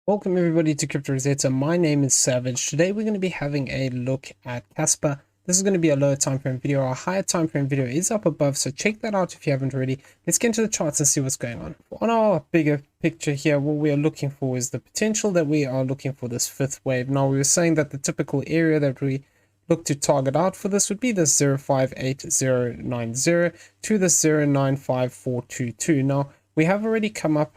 Welcome everybody to Crypto Rosetta. My name is Savage. Today we're going to be having a look at KASPA. This is going to be a lower time frame video. Our higher time frame video is up above, so check that out if you haven't already. Let's get into the charts and see what's going on. On our bigger picture here, what we are looking for is the potential that we are looking for this fifth wave. Now, we were saying that the typical area that we look to target out for this would be the 058090 to the 095422. Now, we have already come up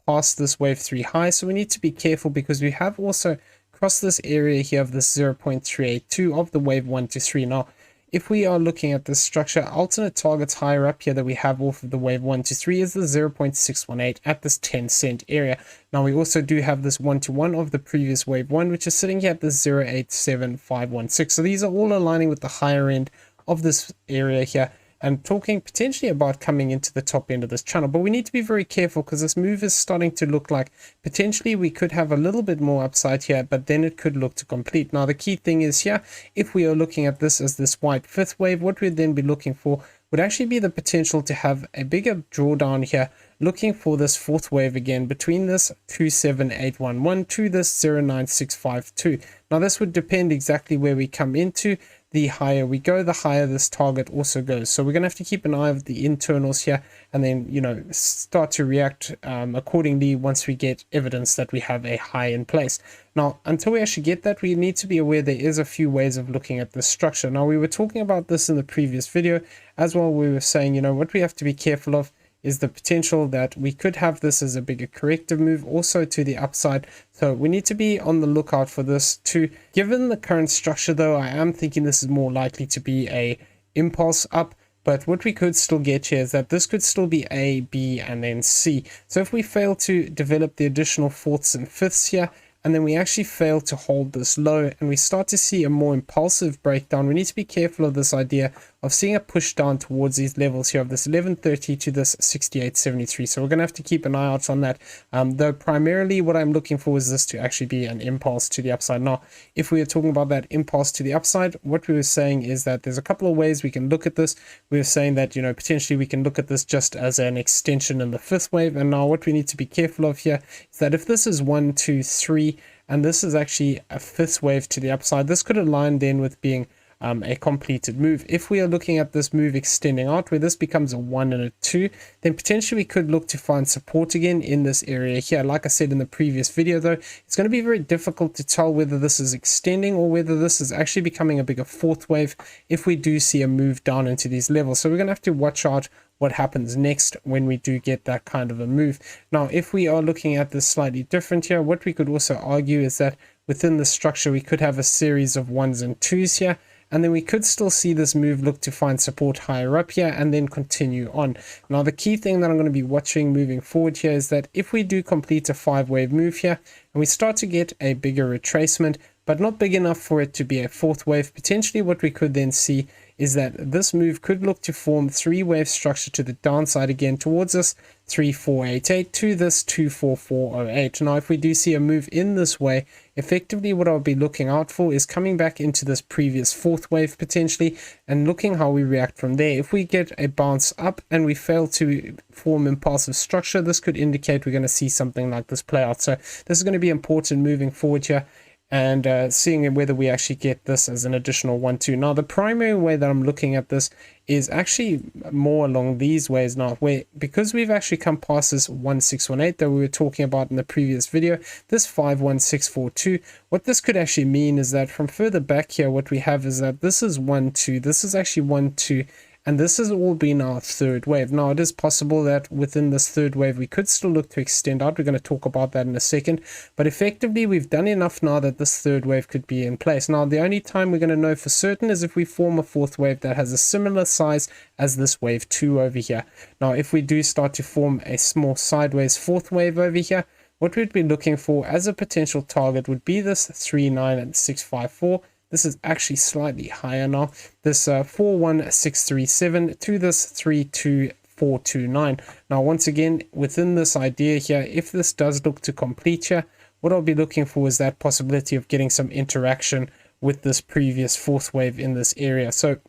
past this wave 3 high, so we need to be careful because we have also crossed this area here of this 0.382 of the wave 1 to 3. Now, if we are looking at this structure, alternate targets higher up here that we have off of the wave 1 to 3 is the 0.618 at this 10-cent area. Now, we also do have this 1-to-1 of the previous wave 1, which is sitting here at the 087516. So these are all aligning with the higher end of this area here, and talking potentially about coming into the top end of this channel. But we need to be very careful because this move is starting to look like potentially we could have a little bit more upside here, but then it could look to complete. Now, the key thing is here, if we are looking at this as this white fifth wave, what we'd then be looking for would actually be the potential to have a bigger drawdown here, looking for this fourth wave again between this 27811 to this 09652. Now, this would depend exactly where we come into. The higher we go, the higher this target also goes. So we're going to have to keep an eye on the internals here and then, start to react accordingly once we get evidence that we have a high in place. Now, until we actually get that, we need to be aware there is a few ways of looking at this structure. Now, we were talking about this in the previous video as well. We were saying, what we have to be careful of is the potential that we could have this as a bigger corrective move also to the upside. So we need to be on the lookout for this too. Given the current structure though, I am thinking this is more likely to be a impulse up. But what we could still get here is that this could still be A, B, and then C. So if we fail to develop the additional fourths and fifths here, and then we actually fail to hold this low and we start to see a more impulsive breakdown, we need to be careful of this idea of seeing a push down towards these levels here of this 1130 to this 6873. So we're going to have to keep an eye out on that. Though primarily what I'm looking for is this to actually be an impulse to the upside. Now, if we are talking about that impulse to the upside, what we were saying is that there's a couple of ways we can look at this. We were saying that, potentially we can look at this just as an extension in the fifth wave. And now what we need to be careful of here is that if this is 1, 2, 3, and this is actually a fifth wave to the upside, this could align then with being a completed move. If we are looking at this move extending out where this becomes a 1 and a 2, then potentially we could look to find support again in this area here. Like I said in the previous video though, it's going to be very difficult to tell whether this is extending or whether this is actually becoming a bigger fourth wave if we do see a move down into these levels. So we're going to have to watch out what happens next when we do get that kind of a move. Now, if we are looking at this slightly different here, what we could also argue is that within the structure we could have a series of 1s and 2s here, and then we could still see this move look to find support higher up here and then continue on. Now, the key thing that I'm going to be watching moving forward here is that if we do complete a 5-wave move here and we start to get a bigger retracement, but not big enough for it to be a fourth wave, potentially what we could then see is that this move could look to form 3-wave structure to the downside again towards this 3488 to this 24408. Now, if we do see a move in this way, effectively what I'll be looking out for is coming back into this previous fourth wave potentially and looking how we react from there. If we get a bounce up and we fail to form impulsive structure, this could indicate we're going to see something like this play out. So this is going to be important moving forward here, and seeing whether we actually get this as an additional 1-2. Now, the primary way that I'm looking at this is actually more along these ways now, where because we've actually come past this 1618 that we were talking about in the previous video, this 51642, what this could actually mean is that from further back here, what we have is that this is 1-2, this is actually 1-2, and this has all been our third wave. Now, it is possible that within this third wave, we could still look to extend out. We're going to talk about that in a second. But effectively, we've done enough now that this third wave could be in place. Now, the only time we're going to know for certain is if we form a fourth wave that has a similar size as this wave 2 over here. Now, if we do start to form a small sideways fourth wave over here, what we'd be looking for as a potential target would be this 39654. This is actually slightly higher now. This 41637 to this 32429. Now, once again, within this idea here, if this does look to complete here, what I'll be looking for is that possibility of getting some interaction with this previous fourth wave in this area. So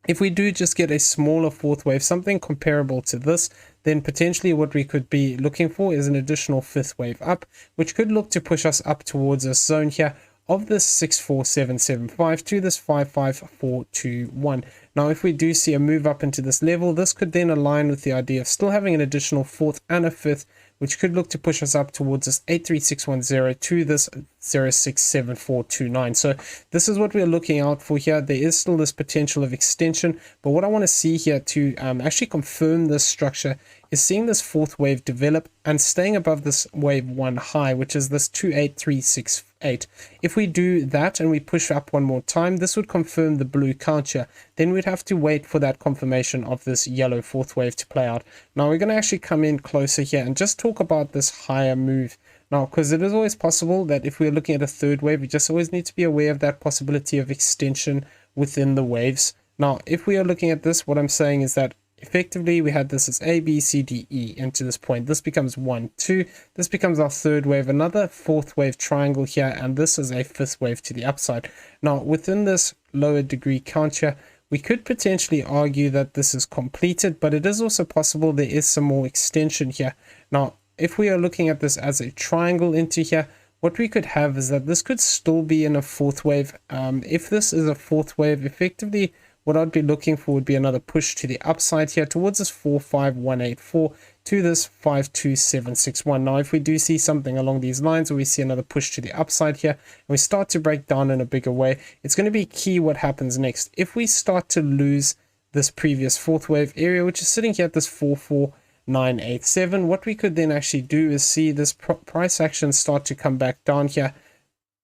If we do just get a smaller fourth wave, something comparable to this, then potentially what we could be looking for is an additional fifth wave up, which could look to push us up towards this zone here of this 64775 to this 55421. Now, if we do see a move up into this level, this could then align with the idea of still having an additional fourth and a fifth, which could look to push us up towards this 83610 to this 067429. So this is what we're looking out for here. There is still this potential of extension, but what I want to see here to actually confirm this structure is seeing this fourth wave develop and staying above this wave 1 high, which is this 28368. If we do that and we push up one more time, this would confirm the blue counter. Then we'd have to wait for that confirmation of this yellow fourth wave to play out. Now we're going to actually come in closer here and just talk about this higher move. Now, because it is always possible that if we're looking at a third wave, we just always need to be aware of that possibility of extension within the waves. Now, if we are looking at this, what I'm saying is that effectively we had this as A, B, C, D, E into this point. This becomes 1, 2. This becomes our third wave, another fourth wave triangle here, and this is a fifth wave to the upside. Now, within this lower degree counter, we could potentially argue that this is completed, but it is also possible there is some more extension here. Now, if we are looking at this as a triangle into here, what we could have is that this could still be in a fourth wave. If this is a fourth wave, effectively what I'd be looking for would be another push to the upside here towards this 45184 to this 52761. Now, if we do see something along these lines, or we see another push to the upside here, and we start to break down in a bigger way, it's going to be key what happens next. If we start to lose this previous fourth wave area, which is sitting here at this 44987, what we could then actually do is see this price action start to come back down here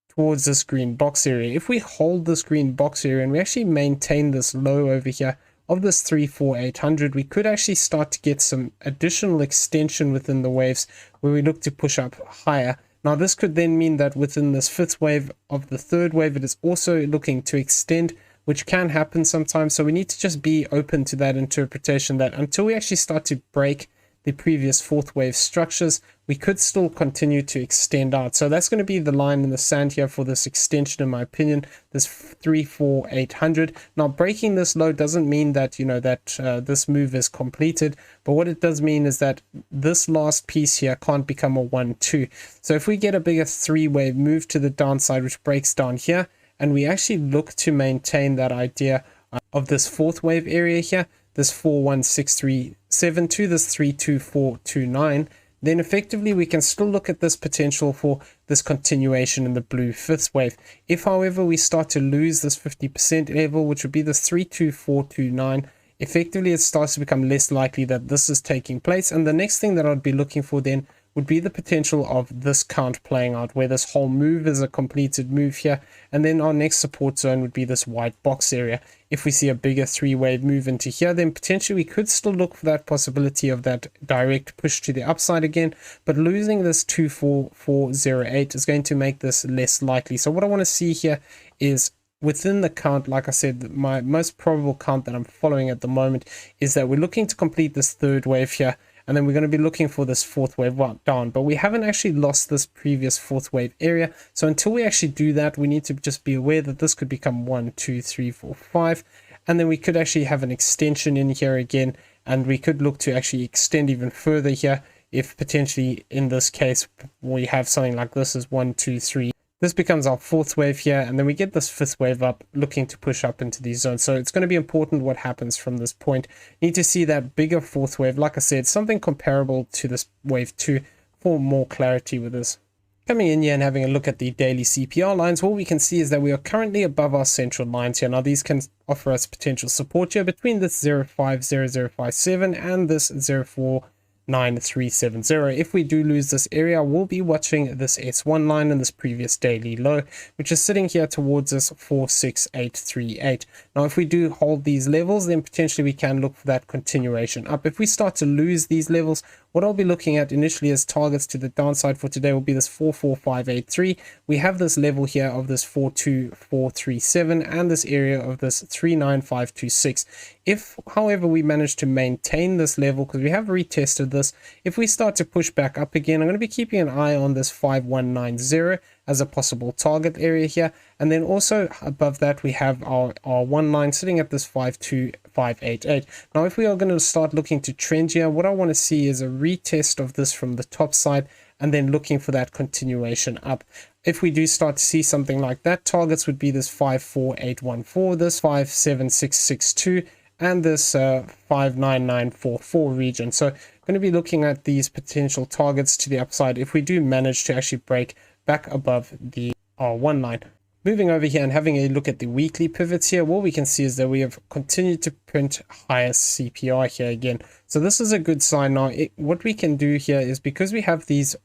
towards this green box area. If we hold this green box area and we actually maintain this low over here of this 34800, we could actually start to get some additional extension within the waves where we look to push up higher. Now, this could then mean that within this fifth wave of the third wave, it is also looking to extend, which can happen sometimes. So we need to just be open to that interpretation that until we actually start to break the previous fourth wave structures, we could still continue to extend out. So that's going to be the line in the sand here for this extension, in my opinion, this 34800. Now, breaking this low doesn't mean that, you know, that this move is completed, but what it does mean is that this last piece here can't become a 1-2. So if we get a bigger three wave move to the downside, which breaks down here, and we actually look to maintain that idea of this fourth wave area here, this 41637 to this 32429, then effectively we can still look at this potential for this continuation in the blue fifth wave. If, however, we start to lose this 50% level, which would be this 32429, effectively it starts to become less likely that this is taking place. And the next thing that I'd be looking for then would be the potential of this count playing out, where this whole move is a completed move here, and then our next support zone would be this white box area. If we see a bigger three wave move into here, then potentially we could still look for that possibility of that direct push to the upside again, but losing this 24408 is going to make this less likely. So what I want to see here is within the count, like I said, my most probable count that I'm following at the moment is that we're looking to complete this third wave here, and then we're going to be looking for this fourth wave down, but we haven't actually lost this previous fourth wave area. So until we actually do that, we need to just be aware that this could become 1, 2, 3, 4, 5, and then we could actually have an extension in here again, and we could look to actually extend even further here if potentially in this case we have something like this as 1, 2, 3. This becomes our fourth wave here, and then we get this fifth wave up looking to push up into these zones. So it's going to be important what happens from this point. Need to see that bigger fourth wave, like I said, something comparable to this wave 2 for more clarity with this. Coming in here and having a look at the daily CPR lines, what we can see is that we are currently above our central lines here. Now, these can offer us potential support here between this 050057 and this 049,370. If we do lose this area, we'll be watching this S1 line and this previous daily low, which is sitting here towards this 46838. Now, if we do hold these levels, then potentially we can look for that continuation up. If we start to lose these levels, what I'll be looking at initially as targets to the downside for today will be this 44583. We have this level here of this 42437 and this area of this 39526. If, however, we manage to maintain this level, because we have retested this, if we start to push back up again, I'm going to be keeping an eye on this 5190 as a possible target area here. And then also above that, we have our one line sitting at this 52588. Now, if we are going to start looking to trend here, what I want to see is a retest of this from the top side, and then looking for that continuation up. If we do start to see something like that, targets would be this 54814, this 57662, and this 59944 region. So going to be looking at these potential targets to the upside if we do manage to actually break back above the R1 line. Moving over here and having a look at the weekly pivots here, what we can see is that we have continued to print highest CPR here again. So this is a good sign. Now, what we can do here is, because we have these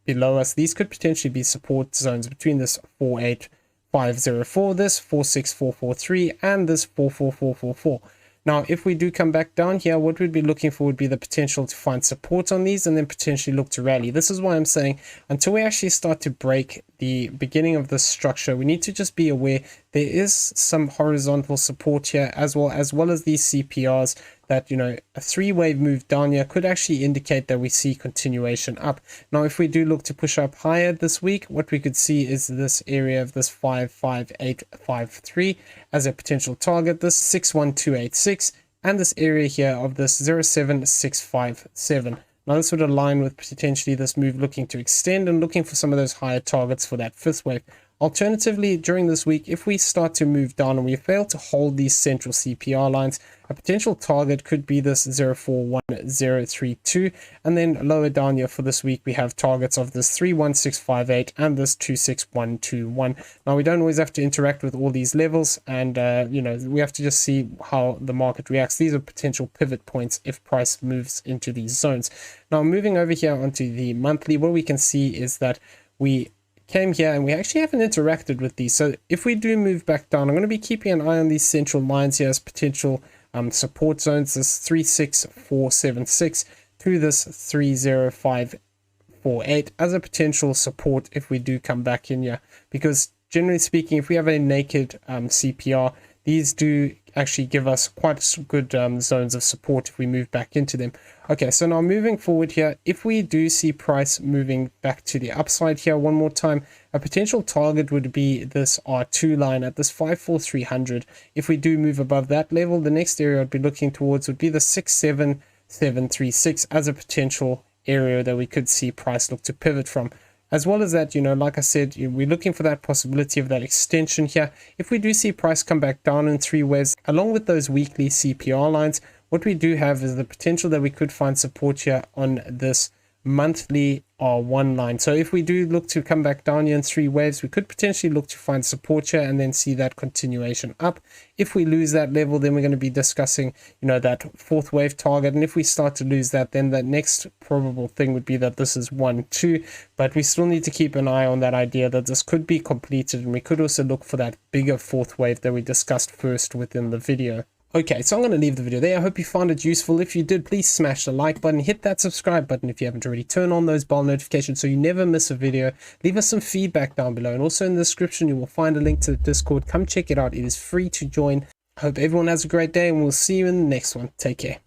below us, these could potentially be support zones between this 48504, this 46443, and this 44444. Now, if we do come back down here, what we'd be looking for would be the potential to find support on these and then potentially look to rally. This is why I'm saying until we actually start to break the beginning of this structure, we need to just be aware there is some horizontal support here as well as these CPRs that, you know, a three-wave move down here could actually indicate that we see continuation up. Now, if we do look to push up higher this week, what we could see is this area of this 55853 as a potential target, this 61286, and this area here of this 07657. Now, this would align with potentially this move looking to extend and looking for some of those higher targets for that fifth wave. Alternatively, during this week, if we start to move down and we fail to hold these central CPR lines, a potential target could be this 041032, and then lower down here for this week we have targets of this 31658 and this 26121. Now, we don't always have to interact with all these levels, and you know, we have to just see how the market reacts. These are potential pivot points if price moves into these zones. Now, moving over here onto the monthly, what we can see is that we came here and we actually haven't interacted with these. So if we do move back down, I'm going to be keeping an eye on these central lines here as potential support zones, this 36476 to this 30548 as a potential support if we do come back in here, because generally speaking, if we have a naked CPR, these do actually give us quite good zones of support if we move back into them. Okay, so now moving forward here, if we do see price moving back to the upside here one more time, a potential target would be this R2 line at this 54300. If we do move above that level, the next area I'd be looking towards would be the 67736 as a potential area that we could see price look to pivot from. As well as that, you know, like I said, we're looking for that possibility of that extension here. If we do see price come back down in three waves, along with those weekly CPR lines, what we do have is the potential that we could find support here on this monthly R1 line. So if we do look to come back down here in three waves, we could potentially look to find support here and then see that continuation up. If we lose that level, then we're going to be discussing, you know, that fourth wave target. And if we start to lose that, then the next probable thing would be that this is 1-2. But we still need to keep an eye on that idea that this could be completed. And we could also look for that bigger fourth wave that we discussed first within the video. Okay, so I'm going to leave the video there. I hope you found it useful. If you did, please smash the like button, hit that subscribe button if you haven't already, turn on those bell notifications so you never miss a video. Leave us some feedback down below, and also in the description you will find a link to the Discord. Come check it out. It is free to join. I hope everyone has a great day, and we'll see you in the next one. Take care.